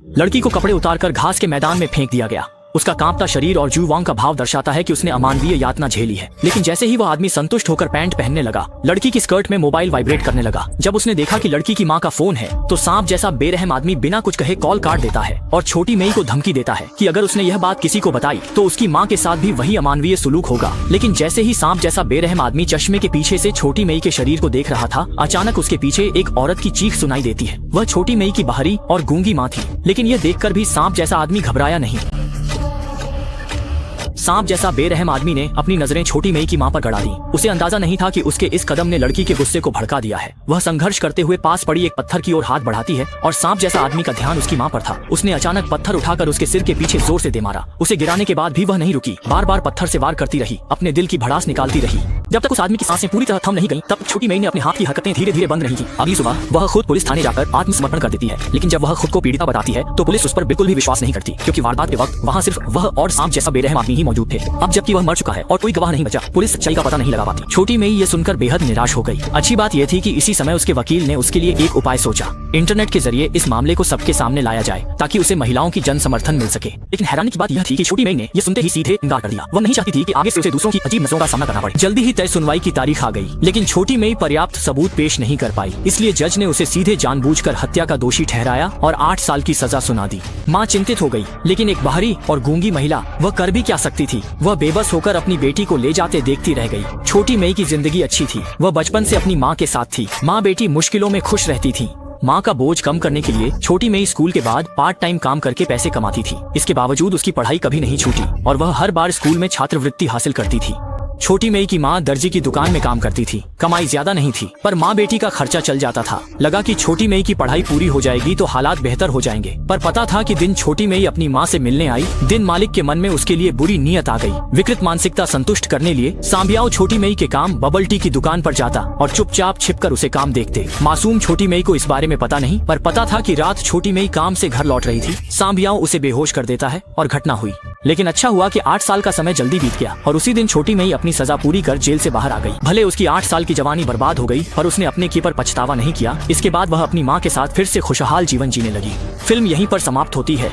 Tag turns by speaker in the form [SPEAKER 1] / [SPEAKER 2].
[SPEAKER 1] लड़की को कपड़े उतारकर घास के मैदान में फेंक दिया गया। उसका कांपता शरीर और जुवांग का भाव दर्शाता है कि उसने अमानवीय यातना झेली है। लेकिन जैसे ही वह आदमी संतुष्ट होकर पैंट पहनने लगा, लड़की की स्कर्ट में मोबाइल वाइब्रेट करने लगा। जब उसने देखा कि लड़की की मां का फोन है तो सांप जैसा बेरहम आदमी बिना कुछ कहे कॉल काट देता है और छोटी मई को धमकी देता है कि अगर उसने यह बात किसी को बताई तो उसकी मां के साथ भी वही अमानवीय सुलूक होगा। लेकिन जैसे ही सांप जैसा बेरहम आदमी चश्मे के पीछे से छोटी मई के शरीर को देख रहा था, अचानक उसके पीछे एक औरत की चीख सुनाई देती है। वह छोटी मई की बाहरी और गूंगी मां थी। लेकिन यह देखकर भी सांप जैसा आदमी घबराया नहीं। सांप जैसा बेरहम आदमी ने अपनी नजरें छोटी मई की मां पर गड़ा दी। उसे अंदाजा नहीं था कि उसके इस कदम ने लड़की के गुस्से को भड़का दिया है। वह संघर्ष करते हुए पास पड़ी एक पत्थर की ओर हाथ बढ़ाती है और सांप जैसा आदमी का ध्यान उसकी मां पर था। उसने अचानक पत्थर उठाकर उसके सिर के पीछे जोर से दे मारा। उसे गिराने के बाद भी वह नहीं रुकी, बार बार पत्थर से वार करती रही, अपने दिल की भड़ास निकालती रही। जब तक उस आदमी की सांसें पूरी तरह थम नहीं गईं, तब छोटी मई ने अपने हाथ की हरकतें धीरे धीरे बंद रही थी। अगली सुबह वह खुद पुलिस थाने जाकर आत्मसमर्पण कर देती है। लेकिन जब वह खुद को पीड़िता बताती है तो पुलिस उस पर बिल्कुल भी विश्वास नहीं करती, क्योंकि वारदात के वक्त वहाँ सिर्फ वह और सांप जैसा बेरहम आदमी ही मौजूद थे। अब जबकि वह मर चुका है और कोई गवाह नहीं बचा, पुलिस सच्चाई का पता नहीं लगा पाती। छोटी मई ये सुनकर बेहद निराश हो गई। अच्छी बात यह थी कि इसी समय उसके वकील ने उसके लिए एक उपाय सोचा। इंटरनेट के जरिए इस मामले को सबके सामने लाया जाए ताकि उसे महिलाओं की जन समर्थन मिल सके। लेकिन हैरानी की बात यह थी कि छोटी मई ने यह सुनते ही सीधे इनकार कर दिया। वह नहीं चाहती थी कि आगे से उसे दूसरों की अजीब नजरों का सामना करना पड़े। जल्दी ही तय सुनवाई की तारीख आ गई, लेकिन छोटी मई पर्याप्त सबूत पेश नहीं कर पाई। इसलिए जज ने उसे सीधे जानबूझकर हत्या का दोषी ठहराया और 8 साल की सजा सुना दी। माँ चिंतित हो गई, लेकिन एक बाहरी और गूंगी महिला वह कर भी क्या सकती थी। वह बेबस होकर अपनी बेटी को ले जाते देखती रह गई। छोटी मई की जिंदगी अच्छी थी। वह बचपन से अपनी माँ के साथ थी। माँ बेटी मुश्किलों में खुश रहती थी। माँ का बोझ कम करने के लिए छोटी मई स्कूल के बाद पार्ट टाइम काम करके पैसे कमाती थी। इसके बावजूद उसकी पढ़ाई कभी नहीं छूटी और वह हर बार स्कूल में छात्रवृत्ति हासिल करती थी। छोटी मई की माँ दर्जी की दुकान में काम करती थी। कमाई ज्यादा नहीं थी, पर माँ बेटी का खर्चा चल जाता था। लगा कि छोटी मई की पढ़ाई पूरी हो जाएगी तो हालात बेहतर हो जाएंगे, पर पता था कि दिन छोटी मई अपनी माँ से मिलने आई, दिन मालिक के मन में उसके लिए बुरी नीयत आ गई। विकृत मानसिकता संतुष्ट करने लिए सांबियाओ छोटी मई के काम बबल टी की दुकान पर जाता और चुपचाप छिपकर उसे काम देखते। मासूम छोटी मई को इस बारे में पता नहीं, पर पता था कि रात छोटी मई काम से घर लौट रही थी। सांबियाओ उसे बेहोश कर देता है और घटना हुई। लेकिन अच्छा हुआ कि 8 साल का समय जल्दी बीत गया और उसी दिन छोटी मई अपनी सजा पूरी कर जेल से बाहर आ गई। भले उसकी 8 साल की जवानी बर्बाद हो गई, पर उसने अपने की पर पछतावा नहीं किया। इसके बाद वह अपनी माँ के साथ फिर से खुशहाल जीवन जीने लगी। फिल्म यहीं पर समाप्त होती है।